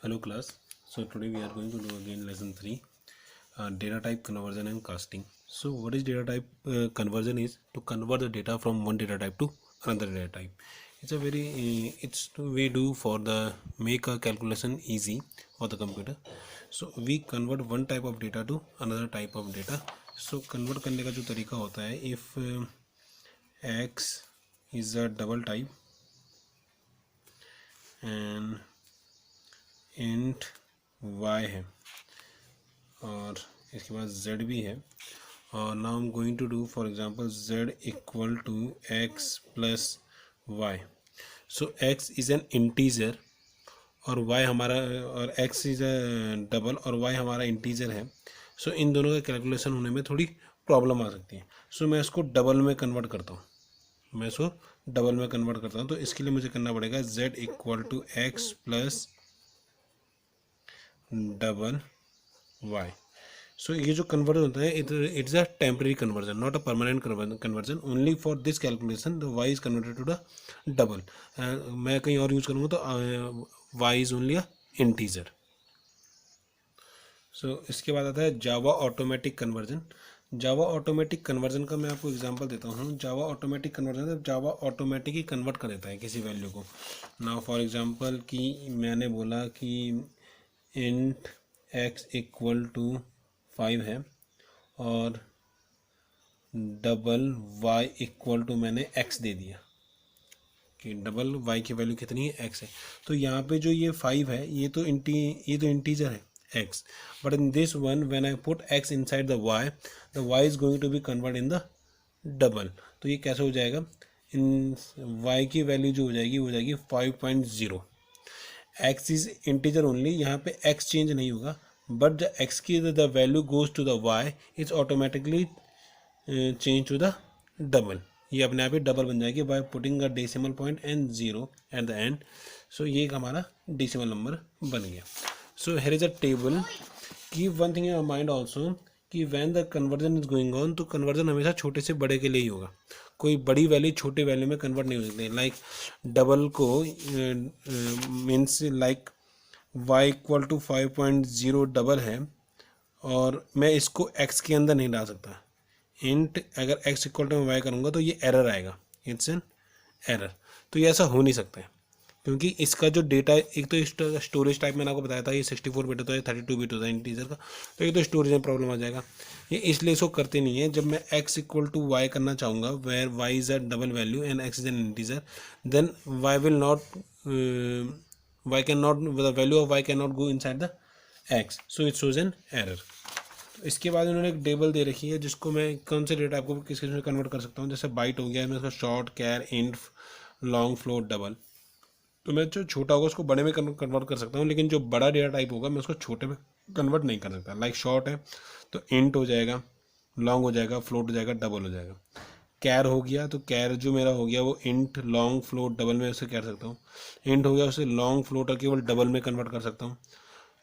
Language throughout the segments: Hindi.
Hello class. So today we are going to do again lesson 3, data type conversion and casting. So what is data type conversion is to convert the data from one data type to another data type. It's a very we do for the make a calculation easy for the computer. So we convert one type of data to another type of data. So convert करने का जो तरीका होता है, if x is a double type and int y है और इसके बाद z भी है और now I am going to do for example z equal to x plus y. So x is an integer और y हमारा और x इज़ अ डबल और y हमारा इंटीजर है. सो इन दोनों का कैलकुलेशन होने में थोड़ी प्रॉब्लम आ सकती है. सो मैं इसको डबल में कन्वर्ट करता हूँ तो इसके लिए मुझे करना पड़ेगा z equal to x plus double y. So ये जो कन्वर्जन होता है it's a temporary conversion, not a permanent conversion. Only for this calculation the y is converted to the double. मैं कहीं और यूज करूँगा तो y is only a integer. So इसके बाद आता है Java automatic conversion. Java automatic conversion का मैं आपको एग्जांपल देता हूँ. Java automatic conversion Java automatic ही कन्वर्ट कर देता है किसी वैल्यू को. नाउ फॉर एग्जांपल कि मैंने बोला कि इंट x इक्वल टू 5 है और डबल y इक्वल टू मैंने x दे दिया कि डबल y की वैल्यू कितनी है, x है. तो यहाँ पे जो ये 5 है ये तो इंटीजर है x, but in this one when I put x inside the y is going to be convert in the double. तो ये कैसे हो जाएगा, इन y की वैल्यू जो हो जाएगी वो हो जाएगी 5.0. x इज इंटीजर ओनली, यहाँ पे x चेंज नहीं होगा बट द x की the value goes to the y is automatically change to the double. ये अपने आप ही डबल बन जाएगी by putting a decimal point and 0 at the end. So ये हमारा डेसिमल नंबर बन गया. So here is a table. Keep one thing in your mind also कि when the conversion is going on तो कन्वर्जन हमेशा छोटे से बड़े के लिए ही होगा. कोई बड़ी वैल्यू छोटे वैल्यू में कन्वर्ट नहीं हो सकती. लाइक डबल को means like y equal to 5.0 double है और मैं इसको x के अंदर नहीं डाल सकता. इंट अगर x इक्वल टू मैं y करूँगा तो ये एरर आएगा, इट्स एन एरर. तो ये ऐसा हो नहीं सकता है क्योंकि इसका जो डेटा एक तो स्टोरेज टाइप मैंने आपको बताया था ये 64 बिट होता है, 32 बिट होता है इंटीजर का. तो एक तो स्टोरेज में प्रॉब्लम आ जाएगा. ये इसलिए इसको करते नहीं है. जब मैं x इक्वल टू वाई करना चाहूँगा where y is a double value and x is an integer then y will not the value of y cannot go inside the x, so it shows an error. इसके बाद उन्होंने एक टेबल दे रखी है जिसको मैं कौन से डेटा आपको किस में कन्वर्ट कर सकता हूँ. जैसे बाइट हो गया, मैं उसका शॉर्ट, कैर, इंट, लॉन्ग, फ्लोट, डबल. तो मैं जो छोटा होगा उसको बड़े में कन्वर्ट कर सकता हूँ, लेकिन जो बड़ा डेटा टाइप होगा मैं उसको छोटे में कन्वर्ट नहीं कर सकता. लाइक शॉर्ट है तो इंट हो जाएगा, लॉन्ग हो जाएगा, फ्लोट हो जाएगा, डबल हो जाएगा. कैर हो गया तो कैर जो मेरा हो गया वो इंट, लॉन्ग, फ्लोट, डबल में उसे कर सकता हूँ. इंट हो गया उसे लॉन्ग, फ्लोट और केवल डबल में कन्वर्ट कर सकता हूँ.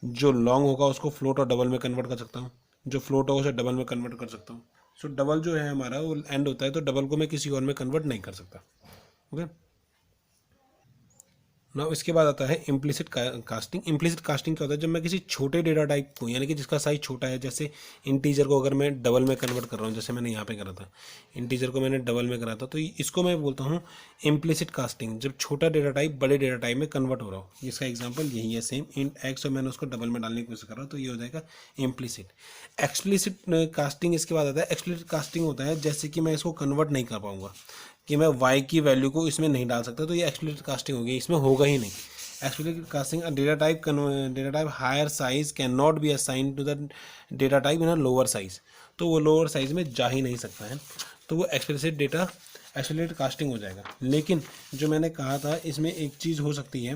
जो लॉन्ग होगा उसको फ्लोट और डबल में कन्वर्ट कर सकता हूँ. जो फ्लोट होगा उसे डबल में कन्वर्ट कर सकता हूँ. सो डबल जो है हमारा वो एंड होता है तो डबल को मैं किसी और में कन्वर्ट नहीं कर सकता. ओके. ना इसके बाद आता है इम्प्लिसिट कास्टिंग. इम्प्लिसिट कास्टिंग क्या होता है, जब मैं किसी छोटे डेटा टाइप को यानी कि जिसका साइज छोटा है, जैसे इंटीजर को अगर मैं डबल में कन्वर्ट कर रहा हूँ, जैसे मैंने यहाँ पे करा था, इंटीजर को मैंने डबल में करा था, तो इसको मैं बोलता हूँ इम्प्लिसिट कास्टिंग. जब छोटा डेटा टाइप बड़े डेटा टाइप में कन्वर्ट हो रहा हो. इसका एग्जाम्पल यही है, सेम इंट एक्स और मैंने उसको डबल में डालने की कोशिश कर रहा हूँ, तो ये हो जाएगा इम्प्लिसिट. एक्सप्लिसिट कास्टिंग इसके बाद आता है. एक्सप्लिसिट कास्टिंग होता है जैसे कि मैं इसको कन्वर्ट नहीं कर पाऊंगा कि मैं y की वैल्यू को इसमें नहीं डाल सकता, तो ये एक्सप्लिसिट कास्टिंग होगी, इसमें होगा ही नहीं. Explicit casting data type higher size can not be assign to the data type in a lower size. तो वो लोअर साइज में जा ही नहीं सकता है, तो वो एक्सप्लिसिट कास्टिंग हो जाएगा. लेकिन जो मैंने कहा था इसमें एक चीज़ हो सकती है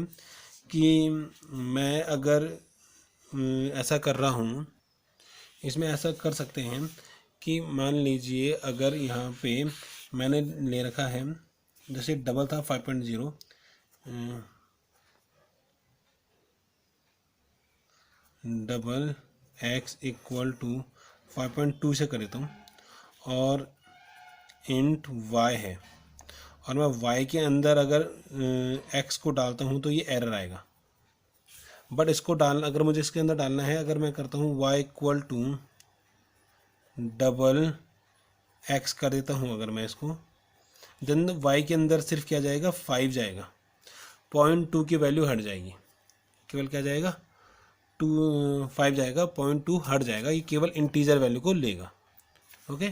कि मैं अगर ऐसा कर रहा हूँ, इसमें ऐसा कर सकते हैं कि मान लीजिए अगर यहाँ पे मैंने ले रखा है जैसे डबल था 5.0, डबल x इक्वल टू 5.2 से कर देता हूँ और इंट y है और मैं y के अंदर अगर x को डालता हूँ तो ये एरर आएगा. बट इसको डालना, अगर मुझे इसके अंदर डालना है, अगर मैं करता हूँ y equal to double x कर देता हूँ, अगर मैं इसको, देन y के अंदर सिर्फ क्या जाएगा, 5 जाएगा, 0.2 की वैल्यू हट जाएगी, केवल क्या जाएगा, 5 जाएगा, 0.2 हट जाएगा, ये केवल इंटीजर वैल्यू को लेगा। ओके,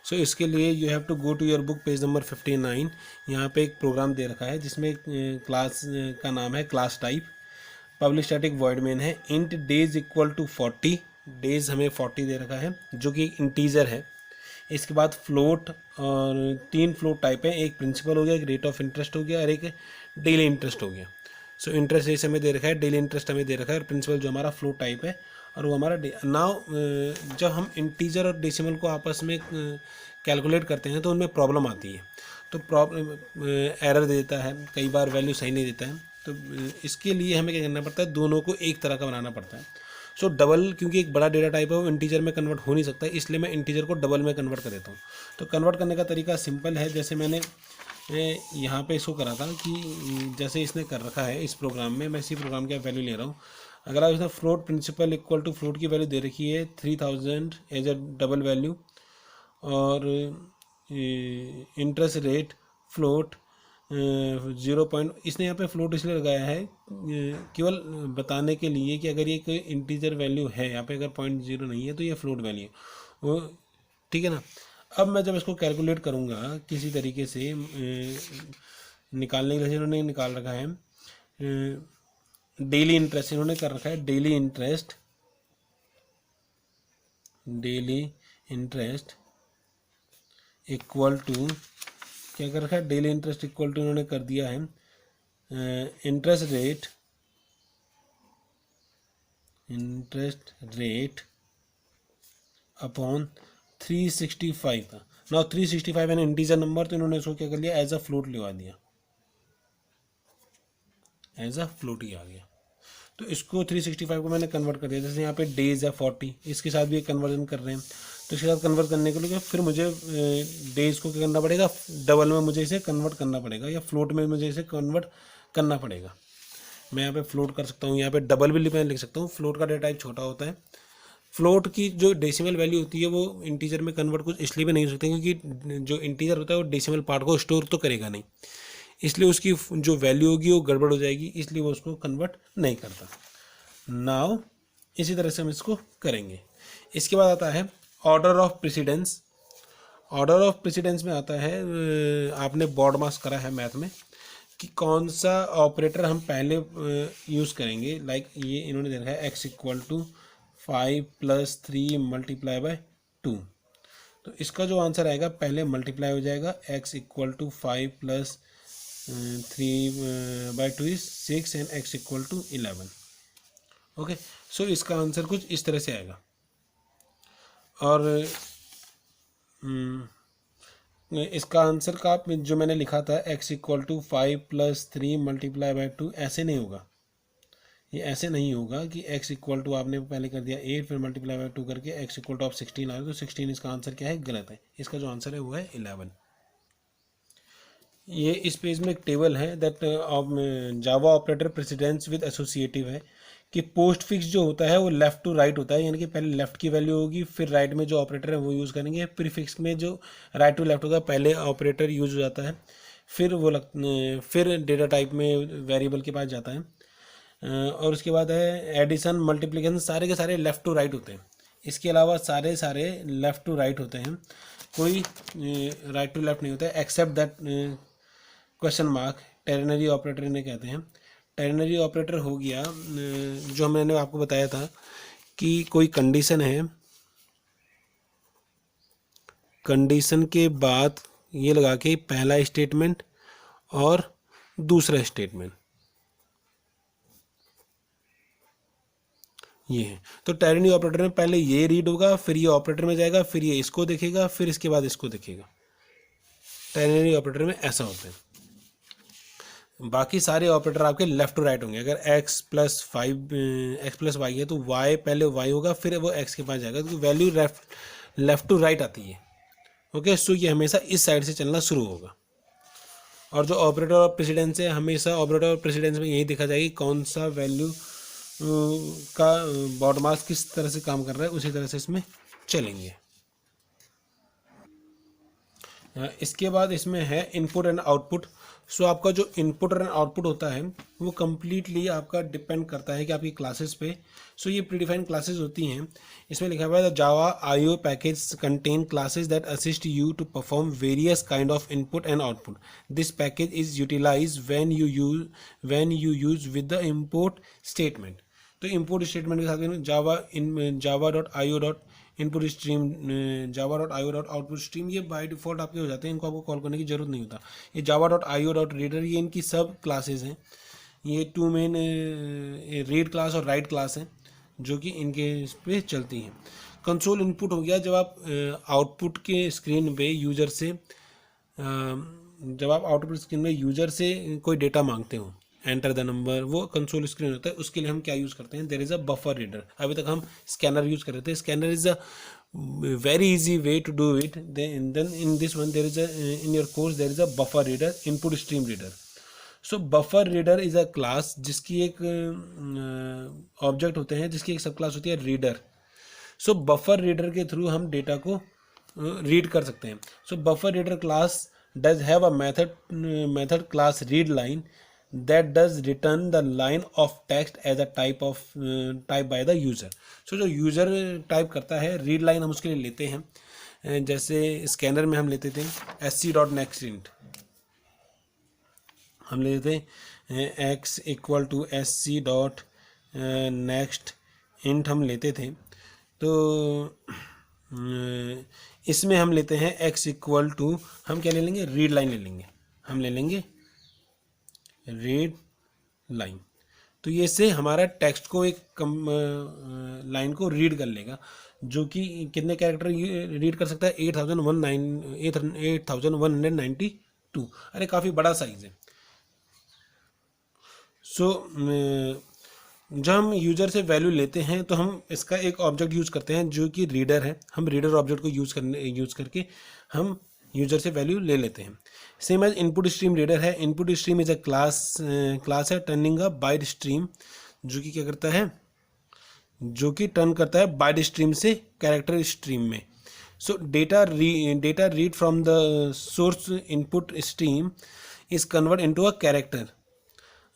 सो इसके लिए you have to go to your book page number 59। यहाँ पे एक प्रोग्राम दे रखा है जिसमें क्लास का नाम है class type, public static void main है, int days equal to 40, days हमें 40 दे रखा है जो कि एक इंटीजर है। इसके बाद फ्लोट, और 3 फ्लोट टाइप है, एक प्रिंसिपल हो गया, एक रेट ऑफ इंटरेस्ट हो गया, और एक डेली इंटरेस्ट हो गया। सो इंटरेस्ट रेट हमें दे रखा है, डेली इंटरेस्ट हमें दे रखा है, और प्रिंसिपल जो हमारा फ्लोट टाइप है, और वो हमारा नाउ जब हम इंटीजर और डेसिमल को आपस में कैलकुलेट करते हैं तो उनमें प्रॉब्लम आती है, तो प्रॉब्लम एरर देता है, कई बार वैल्यू सही नहीं देता है, तो इसके लिए हमें क्या करना पड़ता है, दोनों को एक तरह का बनाना पड़ता है। सो डबल, क्योंकि एक बड़ा डेटा टाइप है वो इंटीजर में कन्वर्ट हो नहीं सकता, इसलिए मैं इंटीजर को डबल में कन्वर्ट कर देता हूँ। तो कन्वर्ट करने का तरीका सिंपल है, जैसे मैंने यहाँ पे इसको करा था कि जैसे इसने कर रखा है इस प्रोग्राम में, मैं इसी प्रोग्राम की वैल्यू ले रहा हूँ। अगर आप इसमें float principal equal to float की वैल्यू दे रखी है 3000 एज अ डबल वैल्यू, और इंटरेस्ट रेट फ्लोट 0. इसने यहाँ पे फ्लोट इसलिए लगाया है केवल बताने के लिए कि अगर ये कोई इंटीजर वैल्यू है, यहाँ पे अगर 0.0 नहीं है तो ये फ्लोट वैल्यू है वो, ठीक है ना। अब मैं जब इसको कैलकुलेट करूँगा किसी तरीके से निकालने के लिए, इन्होंने निकाल रखा है डेली इंटरेस्ट, इन्होंने कर रखा है डेली इंटरेस्ट इक्वल टू, क्या कर रखा है, डेली इंटरेस्ट इक्वल टू इन्होंने कर दिया है इंटरेस्ट रेट अपॉन 365 का। नाउ 365 है इंटीजर नंबर, तो इन्होंने इसको क्या कर लिया, एज अ फ्लोट लिखवा दिया, एज अ फ्लोट ही आ गया। तो इसको 365 को मैंने कन्वर्ट कर दिया, जैसे यहाँ पे डेज है 40, इसके साथ भी एक कन्वर्जन कर रहे हैं, तो इसके साथ कन्वर्ट करने के लिए फिर मुझे डेज को क्या करना पड़ेगा, डबल में मुझे इसे कन्वर्ट करना पड़ेगा, या फ्लोट में मुझे इसे कन्वर्ट करना पड़ेगा। मैं यहाँ पे फ्लोट कर सकता हूँ, यहाँ पे डबल भी मैं लिख सकता हूँ। फ्लोट का डेटा टाइप छोटा होता है, फ्लोट की जो डेसिमल वैल्यू होती है वो इंटीजर में कन्वर्ट कुछ इसलिए भी नहीं हो सकती क्योंकि जो इंटीजर होता है वो डेसिमल पार्ट को स्टोर तो करेगा नहीं, इसलिए उसकी जो वैल्यू होगी वो गड़बड़ हो जाएगी, इसलिए वो उसको कन्वर्ट नहीं करता। नाउ इसी तरह से हम इसको करेंगे। इसके बाद आता है order of precedence. Order of precedence में आता है, आपने बोर्ड मास करा है मैथ में, कि कौन सा ऑपरेटर हम पहले यूज़ करेंगे। लाइक ये इन्होंने देखा है x इक्वल टू 5 + 3 × 2, तो इसका जो आंसर आएगा पहले मल्टीप्लाई हो जाएगा, x equal to 5 + 3/2 is 6 and x equal to 11। Okay, so इसका आंसर कुछ इस तरह से आएगा। और इसका आंसर का जो मैंने लिखा था x इक्वल टू 5 + 3 × 2, ऐसे नहीं होगा, ये ऐसे नहीं होगा कि x इक्वल टू आपने पहले कर दिया 8 फिर × 2 करके x इक्वल टू आप 16 आए, तो 16 इसका आंसर क्या है, गलत है। इसका जो आंसर है वो है 11। ये इस पेज में एक टेबल है that Java operator precedence with associative है, कि पोस्ट फिक्स जो होता है वो लेफ़्ट टू राइट होता है, यानी कि पहले लेफ़्ट की वैल्यू होगी फिर राइट में जो ऑपरेटर है वो यूज़ करेंगे। प्रीफिक्स में जो राइट टू लेफ़्ट होगा पहले ऑपरेटर यूज़ हो जाता है, फिर वो फिर डेटा टाइप में वेरिएबल के पास जाता है, और उसके बाद है एडिशन मल्टीप्लिकेशन, सारे के सारे लेफ़्ट टू राइट होते हैं। इसके अलावा सारे लेफ़्ट टू राइट होते हैं, कोई राइट टू लेफ़्ट नहीं होता है except that question mark, ternary operator इन्हें कहते हैं। टेरनरी ऑपरेटर हो गया जो मैंने आपको बताया था कि कोई कंडीशन है, कंडीशन के बाद ये लगा के पहला स्टेटमेंट और दूसरा स्टेटमेंट, ये है। तो टेरनरी ऑपरेटर में पहले ये रीड होगा, फिर ये ऑपरेटर में जाएगा, फिर ये इसको देखेगा, फिर इसके बाद इसको देखेगा। टेरनरी ऑपरेटर में ऐसा होता है। बाकी सारे ऑपरेटर आपके लेफ्ट टू राइट होंगे। अगर x + y है तो y पहले y होगा, फिर वो x के पास जाएगा, तो वैल्यू लेफ्ट टू राइट आती है। ओके, सो ये हमेशा इस साइड से चलना शुरू होगा। और जो ऑपरेटर ऑफ प्रेसिडेंस है, हमेशा ऑपरेटर ऑफ प्रेसिडेंस में यही देखा जाएगा कि कौन सा वैल्यू का बॉड मास किस तरह से काम कर रहा है, उसी तरह से इसमें चलेंगे। इसके बाद इसमें है इनपुट एंड आउटपुट। सो आपका जो इनपुट एंड आउटपुट होता है वो कम्प्लीटली आपका डिपेंड करता है कि आपकी क्लासेस पे। सो ये प्रीडिफाइंड क्लासेस होती हैं। इसमें लिखा हुआ है Java IO package contain classes that assist you to perform various kind of input and output. This package is utilize when you use with the import statement. तो इम्पोर्ट स्टेटमेंट के साथ Java dot I O dot input stream, Java dot I O dot output stream, ये बाय डिफॉल्ट आपके हो जाते हैं, इनको आपको कॉल करने की जरूरत नहीं होता। ये Java dot I O dot reader, ये इनकी सब क्लासेस हैं। ये टू मेन रीड क्लास और राइट क्लास हैं जो कि इनके इस पर चलती हैं। कंसोल इनपुट हो गया जब आप आउटपुट के स्क्रीन पे यूजर से जब आप आउटपुट स्क्रीन में यूजर से कोई डेटा मांगते हो, एंटर द नंबर, वो कंसोल स्क्रीन होता है। उसके लिए हम क्या यूज़ करते हैं, there is a buffer reader. अभी तक हम स्कैनर यूज़ कर रहे थे। Scanner is a very easy way to do it. Then in this one there is a in your course there is a buffer reader, input stream reader. So buffer reader is a class जिसकी एक ऑब्जेक्ट होते हैं, जिसकी एक सब क्लास होती है रीडर। सो बफर रीडर के थ्रू हम डेटा को रीड कर सकते हैं। So buffer reader class does have a method class read line that does return the line of text as a type by the user। so जो यूज़र टाइप करता है रीड लाइन हम उसके लिए लेते हैं। जैसे स्कैनर में हम लेते थे sc डॉट नेक्स्ट इंट, हम लेते थे x equal to sc dot next int हम लेते थे। तो इसमें हम लेते हैं x इक्वल टू, हम क्या ले लेंगे, रीड लाइन ले लेंगे, हम ले लेंगे रीड लाइन। तो ये से हमारा टेक्स्ट को एक लाइन को रीड कर लेगा, जो कि कितने कैरेक्टर रीड कर सकता है, 8192। अरे काफ़ी बड़ा साइज है। सो जब हम यूजर से वैल्यू लेते हैं तो हम इसका एक ऑब्जेक्ट यूज़ करते हैं जो कि रीडर है। हम रीडर ऑब्जेक्ट को यूज़ करके हम यूजर से वैल्यू ले लेते हैं। Same as input stream reader है। Input stream is a class है टर्निंग अ बाइट स्ट्रीम, जो कि क्या करता है, जो कि टर्न करता है बाइट स्ट्रीम से कैरेक्टर स्ट्रीम में। So data read from the source input stream is convert into a character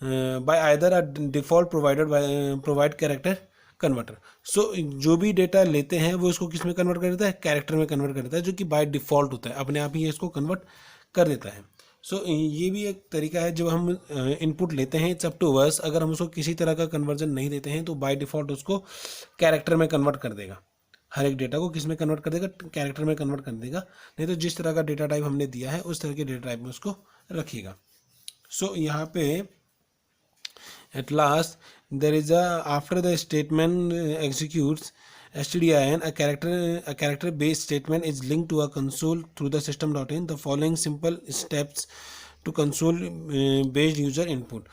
by either a default provide character converter. So जो भी डेटा लेते हैं वो इसको किस में कन्वर्ट कर देता है, कैरेक्टर में कन्वर्ट कर देता है, जो कि बाय डिफ़ॉल्ट होता है, अपने आप ही इसको कन्वर्ट कर देता है। सो ये भी एक तरीका है। जब हम इनपुट लेते हैं इट्स अप टू अस, अगर हम उसको किसी तरह का कन्वर्जन नहीं देते हैं तो बाय डिफ़ॉल्ट उसको कैरेक्टर में कन्वर्ट कर देगा। हर एक डेटा को किस में कन्वर्ट कर देगा, कैरेक्टर में कन्वर्ट कर देगा। नहीं तो जिस तरह का डेटा टाइप हमने दिया है उस तरह के डेटा टाइप में उसको रखेगा। सो यहाँ पे at last there is a, after the statement executes stdin, a character based statement is linked to a console through the system.in. The following simple steps to console based user input।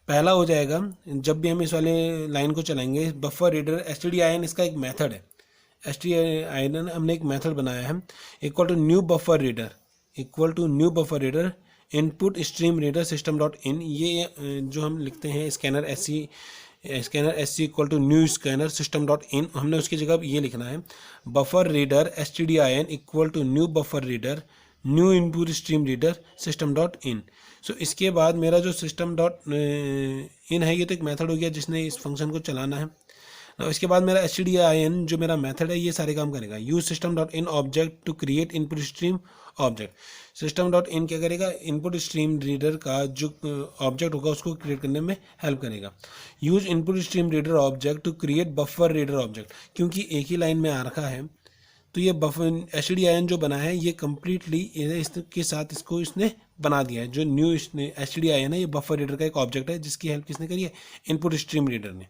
पहला हो जाएगा, जब भी हम इस वाले लाइन को चलाएंगे, बफर रीडर stdin इसका एक मेथड है। stdin हमने एक मेथड बनाया है, equal to new buffer reader, equal to new buffer reader input stream reader system dot in. ये जो हम लिखते हैं scanner S C equal to new scanner system dot in, हमने उसकी जगह ये लिखना है buffer reader stdin equal to new buffer reader new input stream reader system dot in. So इसके बाद मेरा जो सिस्टम डॉट इन है, ये तो एक मेथड हो गया जिसने इस फंक्शन को चलाना है। इसके बाद मेरा stdin जो मेरा मेथड है ये सारे काम करेगा। Use system dot in object to create input stream object. System dot in क्या करेगा, इनपुट स्ट्रीम रीडर का जो ऑब्जेक्ट होगा उसको क्रिएट करने में हेल्प करेगा। Use input stream reader object to create buffer reader object. क्योंकि एक ही लाइन में आ रखा है तो ये बफर stdin जो बना है ये कम्प्लीटली इसके साथ इसको इसने बना दिया है। जो न्यू stdin है ये बफर रीडर का एक ऑब्जेक्ट है जिसकी हेल्प किसने करी है, इनपुट स्ट्रीम रीडर ने।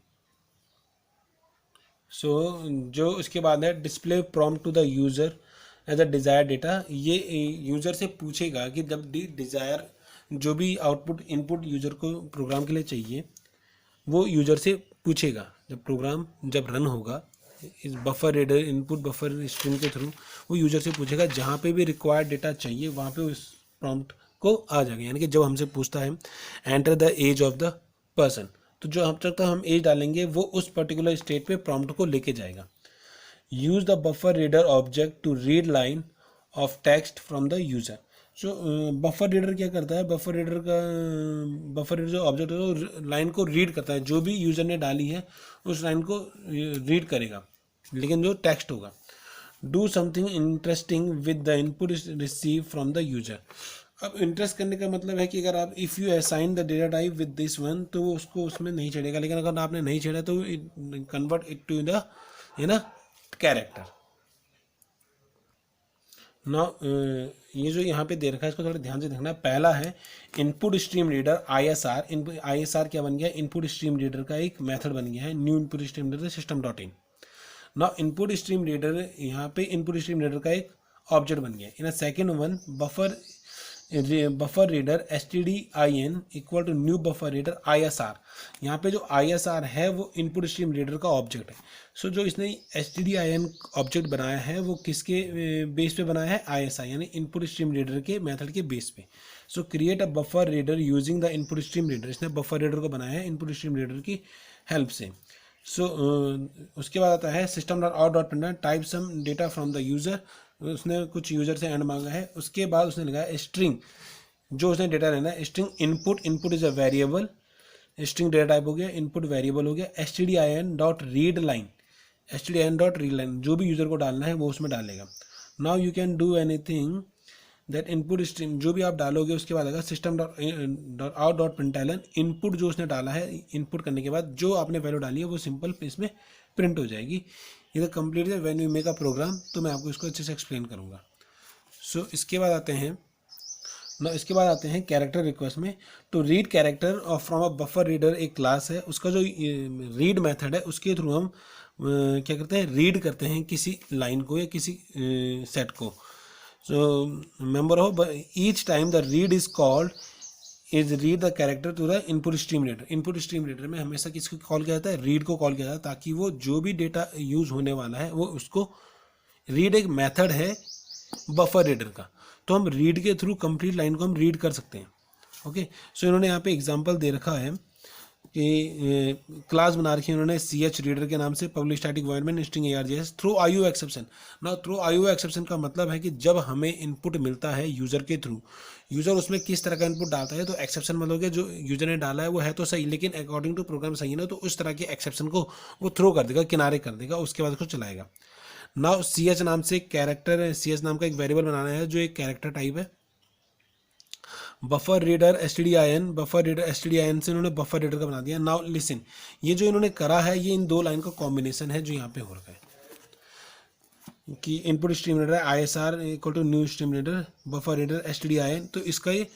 सो जो इसके बाद है display prompt to the user as a desire data. ये यूज़र से पूछेगा कि जब डिज़ायर जो भी आउटपुट इनपुट यूज़र को प्रोग्राम के लिए चाहिए वो यूज़र से पूछेगा। जब प्रोग्राम जब रन होगा इस buffer reader input buffer stream के थ्रू वो यूज़र से पूछेगा, जहाँ पे भी रिक्वायर्ड डेटा चाहिए वहाँ पे उस प्रॉम्प्ट को आ जाएगा, यानी कि जब हमसे पूछता है enter the age of the person, तो जो हम तक हम एज डालेंगे वो उस पर्टिकुलर स्टेट पे प्रॉम्प्ट को लेके जाएगा। Use the buffer reader object to read line of text from the user. So buffer reader क्या करता है, बफर रीडर जो ऑब्जेक्ट है वो लाइन को रीड करता है, जो भी यूजर ने डाली है उस लाइन को रीड करेगा, लेकिन जो टेक्स्ट होगा। Do something interesting with the input receive from the user. अब इंटरेस्ट करने का मतलब है कि अगर आप if you assign the data type with this one, तो वो उसको उसमें नहीं छेड़ेगा, लेकिन अगर आपने नहीं छेड़ा तो convert it to the character. ना ये जो यहाँ पे दे रखा है इसको थोड़ा ध्यान से देखना। पहला है input stream reader ISR। ISR क्या बन गया, इनपुट स्ट्रीम रीडर का एक मेथड बन गया है, new input stream reader system dot इन। ना इनपुट स्ट्रीम रीडर यहाँ पे इनपुट स्ट्रीम रीडर का एक ऑब्जेक्ट बन गया। In second one buffer reader stdin equal to new buffer reader ISR। यहाँ पे जो ISR है वो इनपुट स्ट्रीम रीडर का ऑब्जेक्ट है। सो जो इसने stdin ऑब्जेक्ट बनाया है वो किसके बेस पे बनाया है, ISR यानी इनपुट स्ट्रीम रीडर के मेथड के बेस पे। So create a buffer reader using the input stream reader. इसने बफर रीडर को बनाया है इनपुट स्ट्रीम रीडर की हेल्प से। सो उसके बाद आता है system dot out dot printer type some data from the user. उसने कुछ यूज़र से एंड मांगा है, उसके बाद उसने लगाया स्ट्रिंग, जो उसने डेटा लेना है string input. Input is a variable, string data type हो गया, इनपुट वेरिएबल हो गया। stdin dot read line, stdin dot read line जो भी यूज़र को डालना है वो उसमें डालेगा। Now you can do anything that input stream, जो भी आप डालोगे उसके बाद आएगा system dot out dot println. Input जो उसने डाला है, इनपुट करने के बाद जो आपने वैल्यू डाली है वो सिंपल इसमें प्रिंट हो जाएगी। ये कंप्लीट है when you make a program, तो मैं आपको इसको अच्छे से एक्सप्लेन करूँगा। सो इसके बाद आते हैं कैरेक्टर रिक्वेस्ट में। तो रीड कैरेक्टर और फ्रॉम अ बफर रीडर एक क्लास है, उसका जो रीड मेथड है उसके थ्रू हम क्या करते हैं, रीड करते हैं किसी लाइन को या किसी सेट को। So member of each time the read is called is read the character to the input stream reader. Input stream reader में हमेशा किसको कॉल किया जाता है, रीड को कॉल किया जाता है, ताकि वो जो भी डेटा यूज होने वाला है वो उसको रीड एक मेथड है बफर रीडर का, तो हम रीड के थ्रू कंप्लीट लाइन को हम रीड कर सकते हैं। ओके, सो इन्होंने यहाँ पे एग्जांपल दे रखा है कि क्लास बना रखी है उन्होंने CH रीडर के नाम से, पब्लिक स्टैटिक वॉइड में string ARJS through IO exception. ना थ्रू IO एक्सेप्शन का मतलब है कि जब हमें इनपुट मिलता है यूज़र के थ्रू, यूज़र उसमें किस तरह का इनपुट डालता है, तो एक्सेप्शन मतलब कि जो यूज़र ने डाला है वो है तो सही, लेकिन अकॉर्डिंग टू प्रोग्राम सही है ना, तो उस तरह के एक्सेप्शन को वो थ्रो कर देगा, किनारे कर देगा, उसके बाद उसको चलाएगा। नाउ CH नाम से कैरेक्टर, CH नाम का एक वेरिएबल बनाना है जो एक कैरेक्टर टाइप है। बफर रीडर stdin से इन्होंने बफर रीडर का बना दिया। नाउ लिसन, ये जो इन्होंने करा है ये इन दो लाइन का कॉम्बिनेशन है जो यहाँ पे हो रखा है कि input stream reader ISR equal to new stream reader buffer reader stdin। तो इसका ये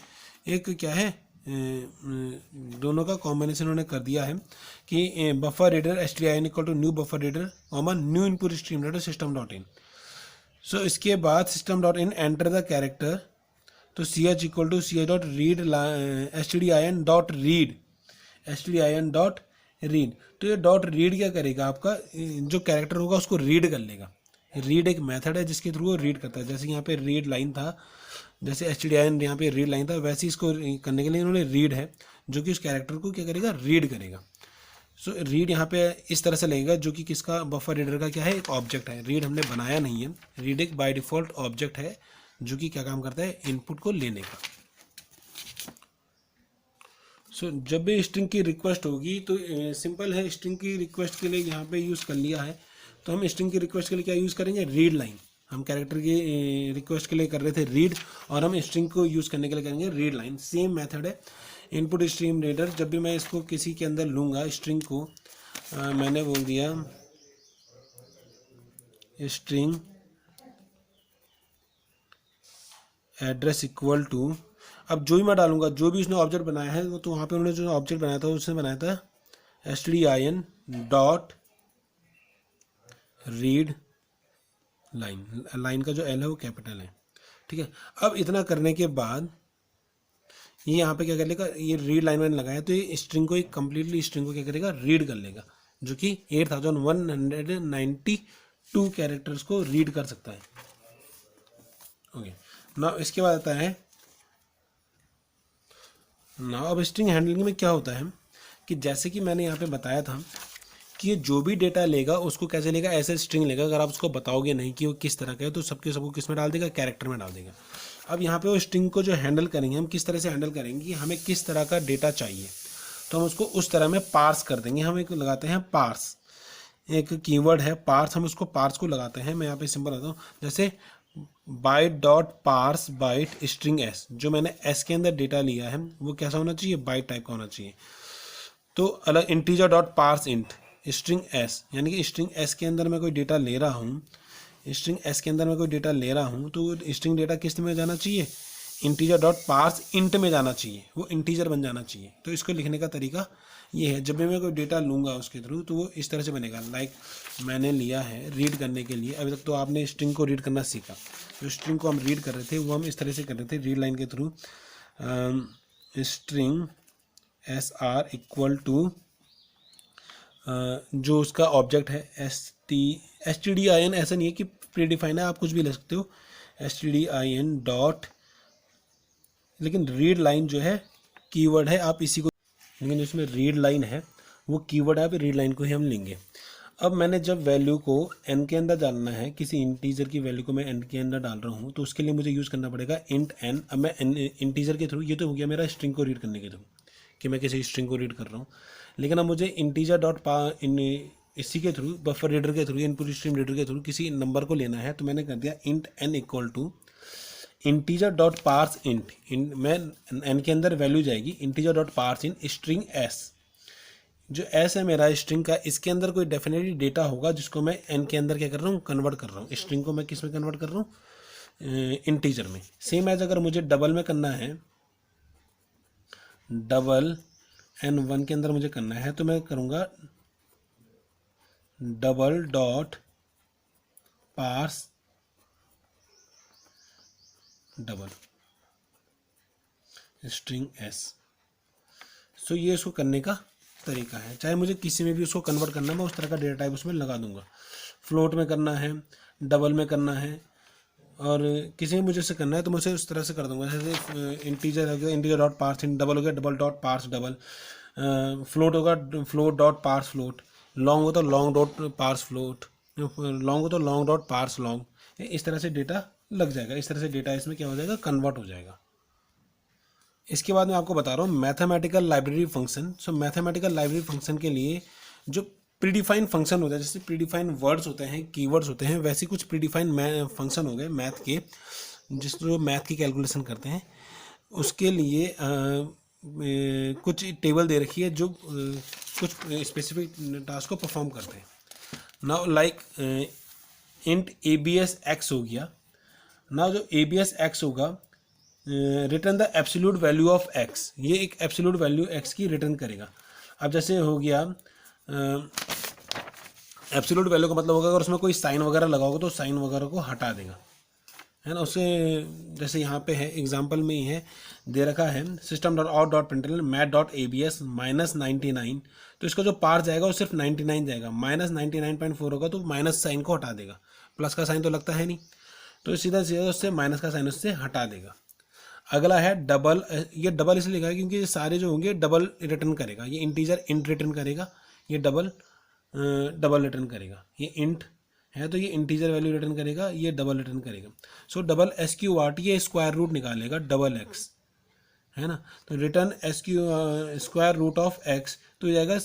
एक क्या है, दोनों का कॉम्बिनेशन उन्होंने कर दिया है कि buffer reader stdin equal to new buffer reader comma new input stream reader system dot in. So इसके बाद system dot in enter the character, तो CH equal to CH dot read stdin dot read. तो ये डॉट रीड क्या करेगा, आपका जो कैरेक्टर होगा उसको रीड कर लेगा। रीड एक मेथड है जिसके थ्रू वो रीड करता है, जैसे यहाँ पे रीड लाइन था, जैसे stdin यहाँ पे रीड लाइन था, वैसे इसको करने के लिए इन्होंने रीड है जो कि उस कैरेक्टर को क्या करेगा, रीड करेगा। सो रीड यहाँ पे इस तरह से लगेगा जो कि किसका, बफर रीडर का क्या है, एक ऑब्जेक्ट है। रीड हमने बनाया नहीं है, रीड एक बाय डिफ़ॉल्ट ऑब्जेक्ट है जो कि क्या काम करता है, इनपुट को लेने का। सो जब भी स्ट्रिंग की रिक्वेस्ट होगी तो सिंपल है, स्ट्रिंग की रिक्वेस्ट के लिए यहाँ पे यूज़ कर लिया है, तो हम स्ट्रिंग की रिक्वेस्ट के लिए क्या यूज़ करेंगे, रीड लाइन। हम कैरेक्टर की रिक्वेस्ट के लिए कर रहे थे रीड, और हम स्ट्रिंग को यूज़ करने के लिए करेंगे रीड लाइन। सेम मेथड है इनपुट स्ट्रीम रीडर। जब भी मैं इसको किसी के अंदर लूँगा स्ट्रिंग को, मैंने बोल दिया स्ट्रिंग एड्रेस इक्वल टू, अब जो भी मैं डालूंगा, जो भी उसने ऑब्जेक्ट बनाया है वो, तो वहाँ पे उन्होंने जो ऑब्जेक्ट बनाया था उसने बनाया था stdin dot read line. Line का जो L है वो कैपिटल है, ठीक है। अब इतना करने के बाद ये यहाँ पे क्या कर लेगा, ये रीड लाइन मैंने लगाया तो ये स्ट्रिंग को, एक कम्प्लीटली स्ट्रिंग को क्या करेगा, रीड कर लेगा, जो कि 8192 कैरेक्टर्स को रीड कर सकता है। ओके, नाउ इसके बाद आता है ना अब स्ट्रिंग हैंडलिंग में क्या होता है कि जैसे कि मैंने यहाँ पे बताया था कि ये जो भी डेटा लेगा उसको कैसे लेगा, ऐसे स्ट्रिंग लेगा। अगर आप उसको बताओगे नहीं कि वो किस तरह का है तो सबके सबको किस में डाल देगा, कैरेक्टर में डाल देगा। अब यहाँ पे वो स्ट्रिंग को जो हैंडल करेंगे हम किस तरह से हैंडल करेंगे कि हमें किस तरह का डेटा चाहिए, तो हम उसको उस तरह में पार्स कर देंगे। हम एक लगाते हैं पार्स, एक कीवर्ड है पार्स, हम उसको पार्स को लगाते हैं। मैं यहाँ पे सिंपल बताता हूँ, जैसे byte dot parse byte string s, जो मैंने एस के अंदर डेटा लिया है वो कैसा होना चाहिए, बाइट टाइप का होना चाहिए। तो अलग integer dot parse int string s, यानी कि स्ट्रिंग एस के अंदर मैं कोई डेटा ले रहा हूँ, स्ट्रिंग एस के अंदर मैं कोई डेटा ले रहा हूँ तो स्ट्रिंग डेटा किस में जाना चाहिए, इंटीजर डॉट पार्स इंट में जाना चाहिए, वो इंटीजर बन जाना चाहिए। तो इसको लिखने का तरीका ये है, जब भी मैं कोई डेटा लूँगा उसके थ्रू तो वो इस तरह से बनेगा। लाइक मैंने लिया है रीड करने के लिए, अभी तक तो आपने स्ट्रिंग को रीड करना सीखा, जो स्ट्रिंग को हम रीड कर रहे थे वो हम इस तरह से कर रहे थे रीड लाइन के थ्रू। String s r equal to जो उसका ऑब्जेक्ट है s t d i n, ऐसा नहीं है कि प्रीडिफाइन है, आप कुछ भी ले सकते हो, s t d i n dot, लेकिन रीड लाइन जो है कीवर्ड है, आप इसी को, लेकिन इसमें रीड लाइन है वो कीवर्ड है, आप रीड लाइन को ही हम लेंगे। अब मैंने जब वैल्यू को एन के अंदर डालना है, किसी इंटीजर की वैल्यू को मैं एन के अंदर डाल रहा हूँ, तो उसके लिए मुझे यूज़ करना पड़ेगा इंट एन। अब मैं इंटीजर के थ्रू, ये तो हो गया मेरा स्ट्रिंग को रीड करने के थ्रू कि मैं किसी स्ट्रिंग को रीड कर रहा हूँ, लेकिन अब मुझे इंटीजर डॉट इसी के थ्रू बफर रीडर के थ्रू, इनपुट स्ट्रीम रीडर के थ्रू किसी नंबर को लेना है, तो मैंने कर दिया int n equal to integer dot parse int, मैं एन के अंदर वैल्यू जाएगी integer dot parse in string s, जो एस है मेरा स्ट्रिंग का, इसके अंदर कोई डेफिनेटली डेटा होगा जिसको मैं एन के अंदर क्या कर रहा हूँ, कन्वर्ट कर रहा हूँ। स्ट्रिंग को मैं किस में कन्वर्ट कर रहा हूँ, इंटीजर में। सेम एज अगर मुझे डबल में करना है, डबल एन वन के अंदर मुझे करना है, तो मैं करूँगा double dot parse double string S. So ये उसको करने का तरीका है, चाहे मुझे किसी में भी उसको कन्वर्ट करना है मैं उस तरह का डेटा टाइप उसमें लगा दूंगा। फ्लोट में करना है, डबल में करना है, और किसी में मुझे से करना है तो मैं उसे उस तरह से कर दूंगा। जैसे इंटीजर हो गया integer dot parse int, double हो गया double dot parse double, float होगा float dot parse float, long हो तो long dot parse float, long हो तो लॉन्ग डॉट पार्स लॉन्ग। इस तरह से डेटा लग जाएगा, इस तरह से डेटा इसमें क्या हो जाएगा, कन्वर्ट हो जाएगा। इसके बाद मैं आपको बता रहा हूँ मैथमेटिकल लाइब्रेरी फंक्शन। सो मैथमेटिकल लाइब्रेरी फंक्शन के लिए जो प्रीडिफाइंड फंक्शन होता है, जैसे प्रीडिफाइंड वर्ड्स होते हैं, कीवर्ड्स होते हैं, वैसे कुछ प्रीडिफाइंड फंक्शन हो गए मैथ के, जो मैथ की कैलकुलेशन करते हैं, उसके लिए कुछ टेबल दे रखी है जो कुछ स्पेसिफिक टास्क को परफॉर्म करते हैं। Now like int a b s x हो गया, नाउ जो ए बी एस एक्स होगा, return the absolute value of x, ये एक एब्सोल्यूट वैल्यू एक्स की रिटर्न करेगा। अब जैसे हो गया एब्सोल्यूट वैल्यू का मतलब होगा अगर उसमें कोई साइन वगैरह लगाओगे तो साइन वगैरह को हटा देगा, है ना। उससे जैसे यहाँ पे है एग्जांपल में ही है दे रखा है system dot out dot println math dot a b s -99, तो इसका जो पार्ट जाएगा वो सिर्फ 99 जाएगा, -99.4 होगा तो माइनस साइन को हटा देगा, प्लस का साइन तो लगता है नहीं, तो सीधा सीधा उससे माइनस का साइन उससे हटा देगा। अगला है डबल, ये डबल इसलिए लिखा है क्योंकि ये सारे जो होंगे डबल रिटर्न करेगा, ये इंटीजर इंट रिटर्न करेगा, ये डबल रिटर्न करेगा, ये इंट है तो ये इंटीजर वैल्यू रिटर्न करेगा, ये डबल रिटर्न करेगा। So double s q r t ये स्क्वायर रूट निकालेगा डबल एक्स, है ना, तो return s q square root of x, तो ये जाएगा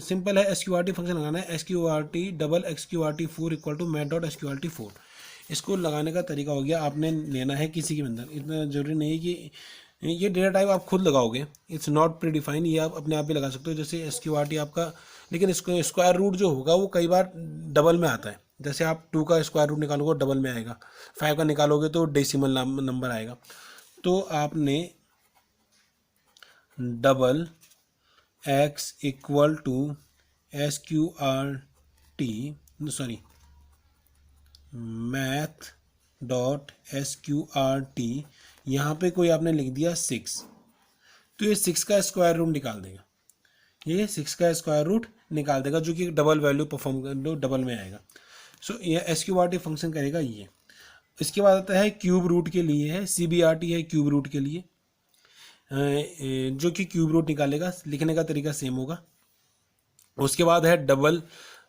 सिंपल है s q r t function लगाना है, s q r t double x q r t 4 equal to math dot s q r t 4। इसको लगाने का तरीका हो गया, आपने लेना है किसी के अंदर, इतना जरूरी नहीं है कि ये डेटा टाइप आप खुद लगाओगे, इट्स नॉट प्री डिफाइन, ये आप अपने आप भी लगा सकते हो, जैसे एस क्यू आर टी आपका, लेकिन इसको स्क्वायर रूट जो होगा वो कई बार डबल में आता है, जैसे आप 2 का स्क्वायर रूट निकालोगे डबल में आएगा, 5 का निकालोगे तो डेसिमल नंबर आएगा, तो आपने double x equal to s q r t sorry math dot s q r t, यहाँ पे कोई आपने लिख दिया 6, तो ये 6 का स्क्वायर रूट निकाल देगा, ये 6 का स्क्वायर रूट निकाल देगा जो कि डबल वैल्यू परफॉर्म कर डबल में आएगा। सो ये S q r t function करेगा ये। इसके बाद आता है क्यूब रूट के लिए है, सी बी आर टी है क्यूब रूट के लिए, जो कि क्यूब रूट निकालेगा। लिखने का तरीका सेम होगा। उसके बाद है डबल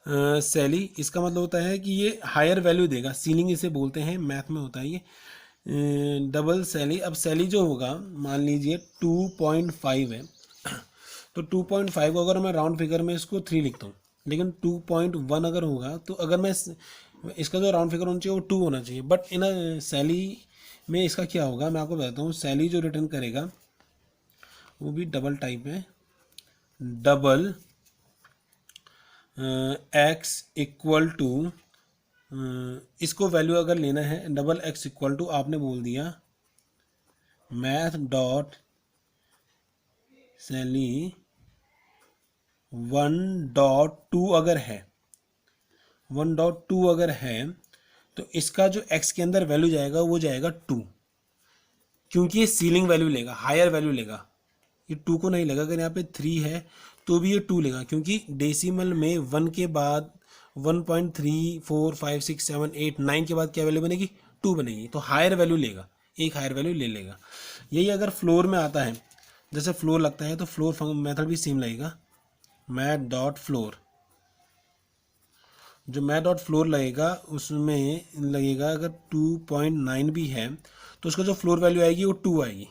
सैली। इसका मतलब होता है कि ये हायर वैल्यू देगा, सीलिंग इसे बोलते हैं, मैथ में होता है ये डबल सैली। अब सैली जो होगा मान लीजिए 2.5 है, तो 2.5 को अगर मैं राउंड फिगर में इसको 3 लिखता हूँ, लेकिन 2.1 अगर होगा तो अगर मैं इसका जो राउंड फिगर होना चाहिए वो 2 होना चाहिए। बट इन सैली में इसका क्या होगा मैं आपको बताता हूँ। सैली जो रिटर्न करेगा वो भी डबल टाइप है, डबल एक्स इक्वल टू, इसको वैल्यू अगर लेना है डबल एक्स इक्वल टू, आपने बोल दिया मैथ डॉट सैली 1.2 अगर है, 1.2 अगर है तो इसका जो x के अंदर वैल्यू जाएगा वो जाएगा 2, क्योंकि ये सीलिंग वैल्यू लेगा, हायर वैल्यू लेगा। ये 2 को नहीं लेगा। अगर यहाँ पे 3 है तो भी ये 2 लेगा, क्योंकि डेसिमल में 1 के बाद 1.3 4 5 6 7 8 9 के बाद क्या वैल्यू बनेगी, 2 बनेगी। तो हायर वैल्यू लेगा, एक हायर वैल्यू ले लेगा। यही अगर फ्लोर में आता है, जैसे फ्लोर लगता है तो फ्लोर मेथड भी सेम लगेगा, मैथ डॉट फ्लोर। जो मैथ डॉट फ्लोर लगेगा उसमें लगेगा अगर 2.9 भी है तो उसका जो फ्लोर वैल्यू आएगी वो 2 आएगी,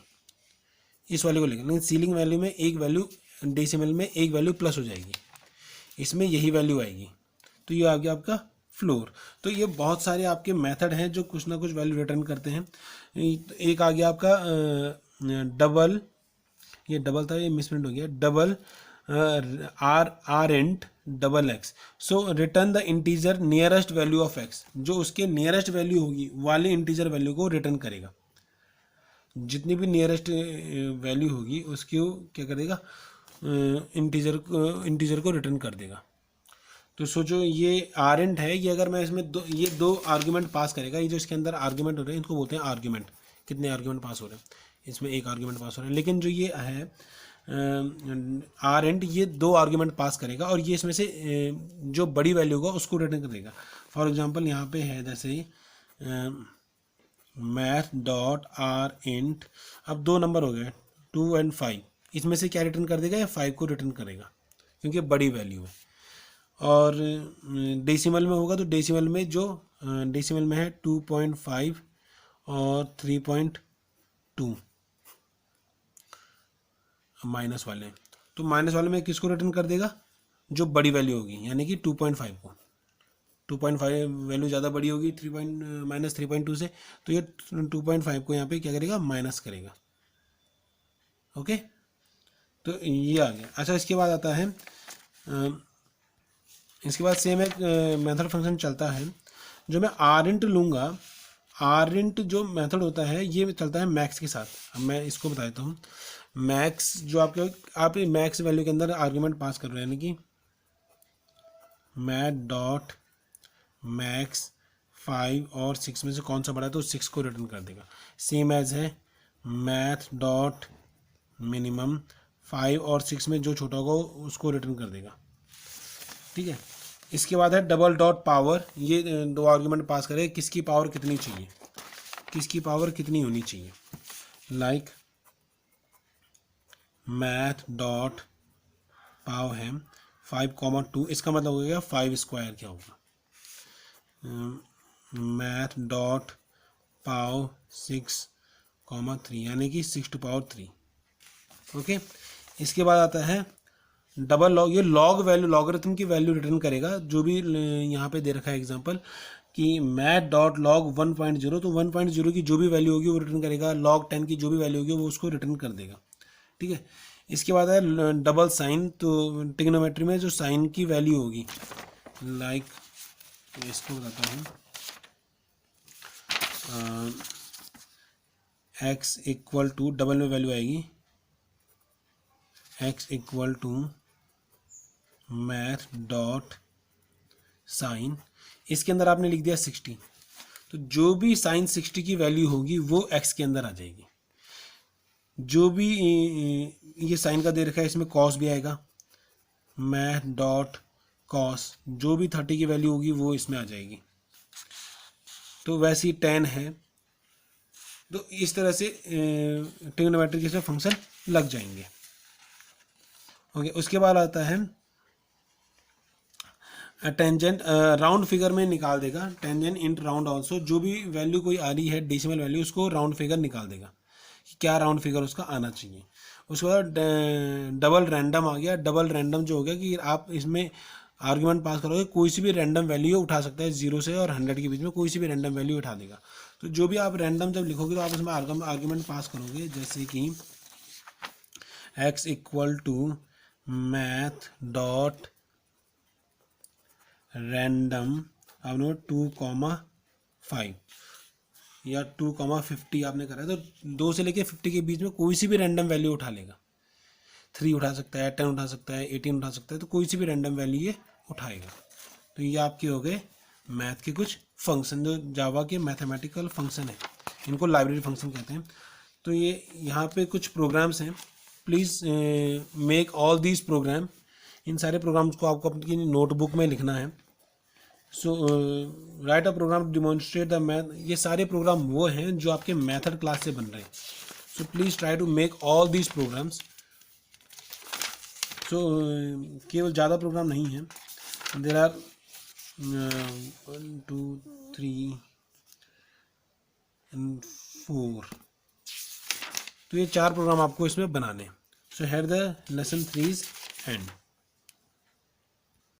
इस वाले को लेकर। लेकिन सीलिंग वैल्यू में एक वैल्यू, डेसिमल में एक वैल्यू प्लस हो जाएगी, इसमें यही वैल्यू आएगी। तो ये आ गया आपका फ्लोर। तो ये बहुत सारे आपके मेथड हैं जो कुछ ना कुछ वैल्यू रिटर्न करते हैं। एक आ गया आपका डबल, ये डबल था, ये मिसप्रिंट हो गया, double R and double x. So return the integer nearest value of x, जो उसके नियरेस्ट वैल्यू होगी वाले इंटीजर वैल्यू को रिटर्न करेगा। जितनी भी नियरेस्ट वैल्यू होगी उसकी क्या कर देगा, इंटीजर को रिटर्न कर देगा। तो सोचो ये आरेंट है, ये अगर मैं इसमें ये दो आर्ग्यूमेंट पास करेगा, ये जो इसके अंदर आर्ग्यूमेंट हो रहे हैं इनको बोलते हैं आर्ग्यूमेंट। कितने आर्ग्यूमेंट पास हो रहे हैं, इसमें एक आर्ग्यूमेंट पास हो रहा है। लेकिन जो ये है आरेंट, ये 2 आर्ग्यूमेंट पास करेगा और ये इसमें से जो बड़ी वैल्यू होगा उसको रिटर्न कर देगा। फॉर एग्जाम्पल यहाँ पे है जैसे मैथ डॉट आर इंट, अब 2 नंबर हो गए 2 और 5, इसमें से क्या रिटर्न कर देगा, या 5 को रिटर्न करेगा क्योंकि बड़ी वैल्यू है। और डेसिमल में होगा तो डेसिमल में जो डेसिमल में है 2.5 और 3.2 माइनस वाले, तो माइनस वाले में किसको रिटर्न कर देगा, जो बड़ी वैल्यू होगी, यानी कि 2.5 को। 2.5 वैल्यू ज़्यादा बड़ी होगी -3.2 से, तो ये 2.5 को यहाँ पे क्या करेगा, माइनस करेगा। ओके, तो ये आ गया। अच्छा, इसके बाद आता है इसके बाद सेम एक मेथड फंक्शन चलता है, जो मैं आर इंट लूँगा। आर इंट जो मेथड होता है ये चलता है मैक्स के साथ। अब मैं इसको बता देता हूँ। मैक्स जो आप मैक्स वैल्यू के अंदर आर्ग्यूमेंट पास कर रहे हैं, यानी कि मैथ डॉट मैक्स 5 और 6 में से कौन सा बड़ा है तो 6 को रिटर्न कर देगा। सेम एज है मैथ डॉट मिनिमम 5 और 6 में जो छोटा होगा उसको रिटर्न कर देगा। ठीक है, इसके बाद है डबल डॉट पावर। ये 2 आर्ग्यूमेंट पास करेगा, किसकी पावर कितनी चाहिए, किसकी पावर कितनी होनी चाहिए। लाइक मैथ डॉट पावर है 5,2, इसका मतलब हो गया 5 स्क्वायर क्या होगा, मैथ डॉट पावर 6,3 यानी कि 6 टू पावर 3। ओके, इसके बाद आता है डबल लॉग। ये लॉग वैल्यू, लॉगरिथम की वैल्यू रिटर्न करेगा। जो भी यहाँ पे दे रखा है एग्जांपल कि मैथ डॉट लॉग 1.0, तो 1.0 की जो भी वैल्यू होगी वो रिटर्न करेगा। लॉग 10 की जो भी वैल्यू होगी वो उसको रिटर्न कर देगा। ठीक है, इसके बाद है डबल साइन। तो ट्रिग्नोमेट्री में जो साइन की वैल्यू होगी, लाइक इसको बताता हूँ, एक्स इक्वल टू, डबल में वैल्यू आएगी x equal to math dot sine. इसके अंदर आपने लिख दिया 60, तो जो भी साइन 60 की वैल्यू होगी वो एक्स के अंदर आ जाएगी। जो भी ये साइन का दे रखा है इसमें कॉस भी आएगा, मैथ डॉट कॉस, जो भी 30 की वैल्यू होगी वो इसमें आ जाएगी। तो वैसे ही 10 है। तो इस तरह से ट्रिग्नोमेट्री के फंक्शन लग जाएंगे। ओके, उसके बाद आता है टेंजेंट, राउंड फिगर में निकाल देगा, टेंजेंट इंट राउंड ऑल्सो, जो भी वैल्यू कोई आ रही है डेसिमल वैल्यू, उसको राउंड फिगर निकाल देगा कि क्या राउंड फिगर उसका आना चाहिए। उसके बाद डबल रैंडम आ गया। डबल रैंडम जो हो गया कि आप इसमें आर्ग्यूमेंट पास करोगे, कोई सी भी रैंडम वैल्यू उठा सकता है, 0 से और 100 के बीच में कोई सी भी रैंडम वैल्यू उठा देगा। तो जो भी आप रैंडम जब लिखोगे तो आप इसमें आर्ग्यूमेंट पास करोगे, जैसे कि x equal to math dot random आपने 2,5 या 2,50 आपने करा है, तो 2 से लेके 50 के बीच में कोई सी भी रैंडम वैल्यू उठा लेगा। 3 उठा सकता है, 10 उठा सकता है, 18 उठा सकता है, तो कोई सी भी रैंडम वैल्यू ये उठाएगा। तो ये आपके हो गए मैथ के कुछ फंक्शन, जो जावा के मैथमेटिकल फंक्शन है, इनको लाइब्रेरी फंक्शन कहते हैं। तो ये यहाँ पे कुछ प्रोग्राम्स हैं, please make all these program. इन सारे प्रोग्राम्स को आपको अपनी नोटबुक में लिखना है। So write a program demonstrate the math. ये सारे प्रोग्राम वो हैं जो आपके मेथड क्लास से बन रहे हैं। So please try to make all these programs. So केवल ज़्यादा प्रोग्राम नहीं है, देर आर 1 2 3 and 4। तो ये 4 प्रोग्राम आपको इसमें बनाने हैं। So here the lesson 3 is and.